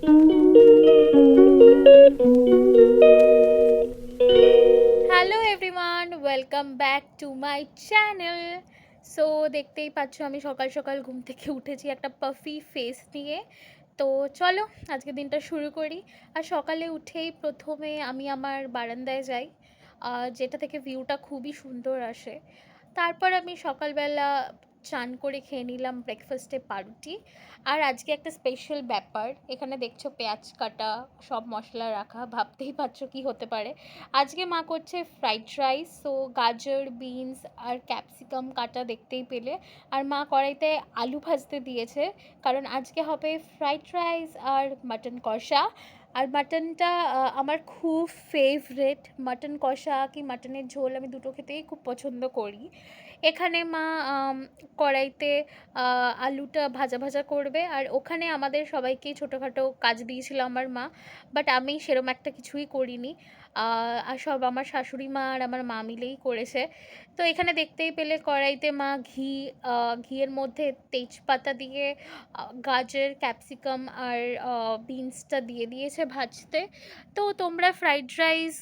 Hello everyone, welcome back to my channel. So দেখতেই পাচ্ছ আমি সকাল সকাল ঘুম থেকে উঠেছি একটা পাফি ফেস নিয়ে। তো চলো আজকে দিনটা শুরু করি। আর সকালে উঠেই প্রথমে আমি আমার বারান্দায় যাই, যেটা থেকে ভিউটা খুবই সুন্দর আসে। তারপর আমি সকালবেলা চান করে খেয়ে নিলাম ব্রেকফাস্টে পাউরুটি। আর আজকে একটা স্পেশাল ব্যাপার, এখানে দেখছো পেঁয়াজ কাটা, সব মশলা রাখা, ভাবতেই পারছো কি হতে পারে। আজকে মা করছে ফ্রাইড রাইস, সো গাজর, বিনস আর ক্যাপসিকাম কাটা দেখতেই পেলে। আর মা কড়াইতে আলু ভাজতে দিয়েছে, কারণ আজকে হবে ফ্রাইড রাইস আর মাটন কষা। আর মাটনটা আমার খুব ফেভারেট। মাটন কষা কি মাটনের ঝোল, আমি দুটো খেতেই খুব পছন্দ করি। এখানে মা কড়াইতে আলুটা ভাজা ভাজা করবে, আর ওখানে আমাদের সবাইকেই ছোটোখাটো কাজ দিয়েছিল আমার মা, বাট আমি সেরম একটা কিছুই করিনি। আর সব আমার শাশুড়ি মা আর আমার মা মিলেই করেছে। তো এখানে দেখতেই পেলে কড়াইতে মা ঘিয়ের মধ্যে তেজপাতা দিয়ে গাজর, ক্যাপসিকাম আর বিনসটা দিয়ে দিয়েছে ভাজতে। তো তোমরা ফ্রাইড রাইস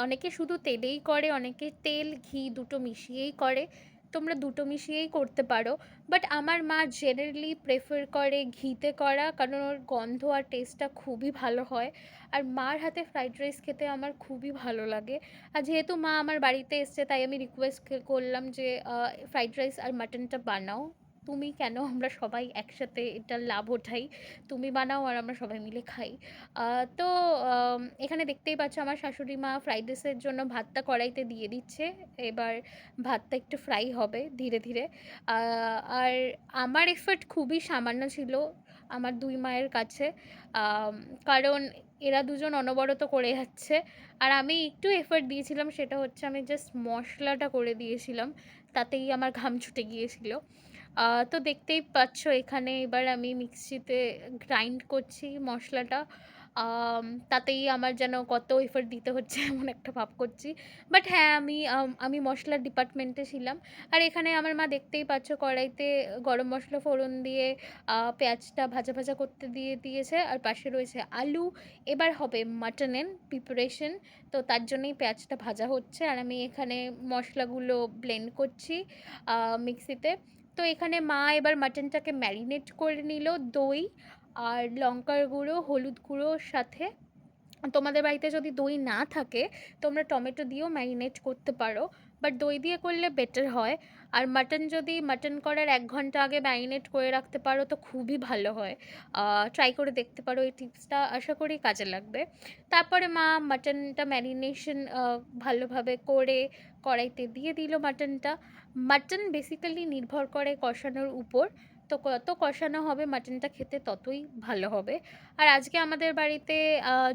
অনেকে শুধু তেলেই করে, অনেকে তেল ঘি দুটো মিশিয়েই করে। তোমরা দুটো মিশিয়েই করতে পারো, বাট আমার মা জেনারেলি প্রেফার করে ঘিতে করা, কারণ ওর গন্ধ আর টেস্টটা খুবই ভালো হয়। আর মার হাতে ফ্রাইড রাইস খেতে আমার খুবই ভালো লাগে। আর যেহেতু মা আমার বাড়িতে এসছে, তাই আমি রিকোয়েস্ট করলাম যে ফ্রাইড রাইস আর মাটনটা বানাও তুমি, কেন আমরা সবাই একসাথে এটা লাভ ওঠাই। তুমি বানাও আর আমরা সবাই মিলে খাই। তো এখানে দেখতেই পাচ্ছ আমার শাশুড়ি মা ফ্রাইড রাইসের জন্য ভাতটা কড়াইতে দিয়ে দিচ্ছে। এবার ভাতটা একটু ফ্রাই হবে ধীরে ধীরে। আর আমার এফর্ট খুবই সামান্য ছিল আমার দুই মায়ের কাছে, আম, কারণ এরা দুজন অনবরত করে যাচ্ছে। আর আমি একটু এফর্ট দিয়েছিলাম, সেটা হচ্ছে আমি জাস্ট মশলাটা করে দিয়েছিলাম, তাতেই আমার ঘাম ছুটে গিয়েছিল। তো দেখতেই পাচ্ছ এখানে এবার আমি মিক্সিতে গ্রাইন্ড করছি মশলাটা। তাতেই আমার যেন কত এফর্ট দিতে হচ্ছে এমন একটা ভাব করছি। বাট হ্যাঁ, আমি মশলার ডিপার্টমেন্টে ছিলাম। আর এখানে আমার মা দেখতেই পাচ্ছ কড়াইতে গরম মশলা ফোড়ন দিয়ে পেঁয়াজটা ভাজা ভাজা করতে দিয়ে দিয়েছে, আর পাশে রয়েছে আলু। এবার হবে মাটনের প্রিপারেশন, তো তার জন্যই পেঁয়াজটা ভাজা হচ্ছে আর আমি এখানে মশলাগুলো ব্লেন্ড করছি মিক্সিতে। তো এখানে মা এবার মাটনটাকে ম্যারিনেট করে নিল দই আর লঙ্কার গুঁড়ো, হলুদ গুঁড়োর সাথে। তোমাদের বাড়িতে যদি দই না থাকে, তোমরা টমেটো দিয়েও ম্যারিনেট করতে পারো, বাট দই দিয়ে করলে বেটার হয়। আর মাটন যদি মাটন করার 1 ঘন্টা আগে ম্যারিনেট করে রাখতে পারো তো খুবই ভালো হয়। ট্রাই করে দেখতে পারো, এই টিপসটা আশা করি কাজে লাগবে। তারপরে মা মাটনটা ম্যারিনেশন ভালোভাবে করে কড়াইতে দিয়ে দিল মাটনটা। মাটন বেসিক্যালি নির্ভর করে কষানোর উপর, তো কত কষানো হবে মাটনটা খেতে ততই ভালো হবে। আর আজকে আমাদের বাড়িতে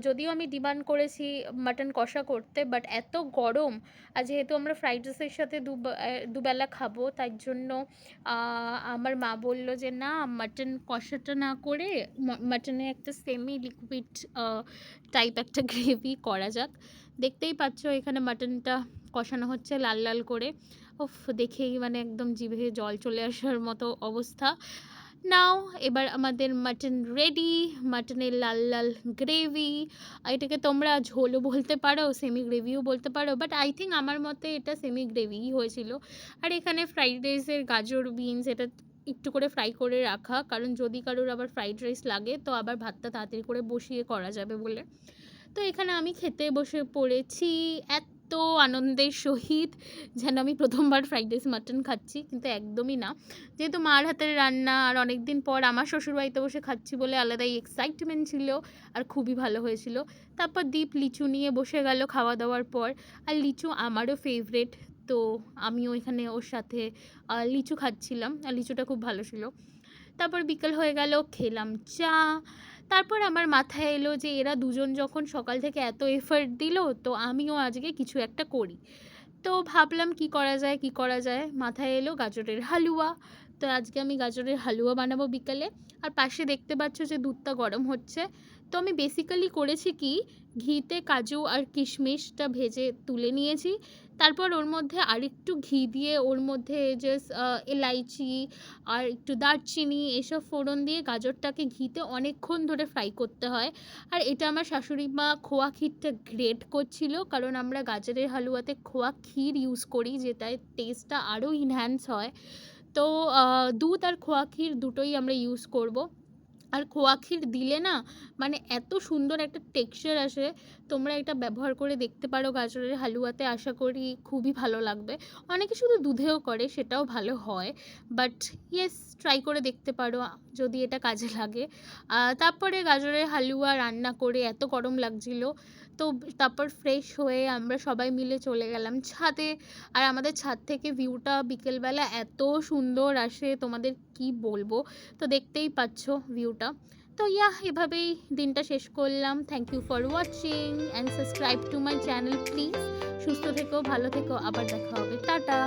যদিও আমি ডিমান্ড করেছি মাটন কষা করতে, বাট এত গরম, আর যেহেতু আমরা ফ্রাইড রাইসের সাথে দুবেলা খাবো, তাই জন্য আমার মা বলল যে না, মাটন কষাটা না করে মাটনে একটা সেমি লিকুইড টাইপ একটা গ্রেভি করা যাক। দেখতেই পাচ্ছ এখানে মাটনটা কষানো হচ্ছে লাল লাল করে। উফ, দেখেই মানে একদম জিভে জল চলে আসার মতো অবস্থা। নাও এবার আমাদের মাটন রেডি। মাটনের লাল লাল গ্রেভি, এটাকে তোমরা ঝোলও বলতে পারো, সেমি গ্রেভিও বলতে পারো, বাট আই থিঙ্ক আমার মতে এটা সেমি গ্রেভিই হয়েছিল। আর এখানে ফ্রাইড রাইসের গাজর, বিনস এটা একটু করে ফ্রাই করে রাখা, কারণ যদি কারোর আবার ফ্রাইড রাইস লাগে তো আবার ভাতটা তাড়াতাড়ি করে বসিয়ে করা যাবে বলে। তো এখানে আমি খেতে বসে পড়েছি এত আনন্দের সহিত, যেন আমি প্রথমবার ফ্রাইড রাইস মাটন খাচ্ছি, কিন্তু একদমই না। যেহেতু মার হাতের রান্না আর অনেক দিন পর আমার শ্বশুরবাড়িতে বসে খাচ্ছি বলে আলাদাই এক্সাইটমেন্ট ছিল, আর খুবই ভালো হয়েছিল। তারপর দীপ লিচু নিয়ে বসে গেল খাওয়া দাওয়ার পর, আর লিচু আমারও ফেভারেট। তো আমিও এখানে ওর সাথে লিচু খাচ্ছিলাম, আর লিচুটা খুব ভালো ছিল। তারপর বিকেল হয়ে গেল, খেলাম চা। তারপর আমার মাথায় এলো যে এরা দুজন যখন সকাল থেকে এত এফর্ট দিল, তো আমিও আজকে কিছু একটা করি। তো ভাবলাম কি করা যায়, কি করা যায়, মাথায় এলো গাজরের হালুয়া। তো আজকে আমি গাজরের হালুয়া বানাবো বিকালে। আর পাশে দেখতে পাচ্ছ যে দুধটা গরম হচ্ছে। তো আমি বেসিক্যালি করেছি কি, ঘিতে কাজু আর কিশমিশটা ভেজে তুলে নিয়েছি। তারপর ওর মধ্যে আরেকটু ঘি দিয়ে ওর মধ্যে জাস্ট এলাইচি আর একটু দারচিনি এসব ফোড়ন দিয়ে গাজরটাকে ঘিতে অনেকক্ষণ ধরে ফ্রাই করতে হয়। আর এটা আমার শাশুড়ি মা খোয়া ক্ষীরটা গ্রেট করছিল, কারণ আমরা গাজরের হালুয়াতে খোয়া ক্ষীর ইউজ করি, যেটায় টেস্টটা আরও ইনহ্যান্স হয়। তো দুধ আর খোয়া ক্ষীর দুটোই আমরা ইউজ করব। আর খোয়া ক্ষীর দিলে না মানে এত সুন্দর একটা টেক্সচার আসে। তোমরা এটা ব্যবহার করে দেখতে পারো গাজরের হালুয়াতে, আশা করি খুবই ভালো লাগবে। অনেকে শুধু দুধেও করে, সেটাও ভালো হয়, বাট ইয়েস, ট্রাই করে দেখতে পারো যদি এটা কাজে লাগে। তারপরে গাজরের হালুয়া রান্না করে এত গরম লাগছিল, তো তারপর ফ্রেশ হয়ে আমরা সবাই মিলে চলে গেলাম ছাদে। আর আমাদের ছাদ থেকে ভিউটা বিকেলবেলা এত সুন্দর আসে, তোমাদের কি বলবো। তো দেখতেই পাচ্ছ ভিউটা। তো এভাবেই দিনটা শেষ করলাম। Thank you for watching and subscribe to my channel please. সুস্থ থেকো, ভালো থেকো, আবার দেখা হবে, টাটা।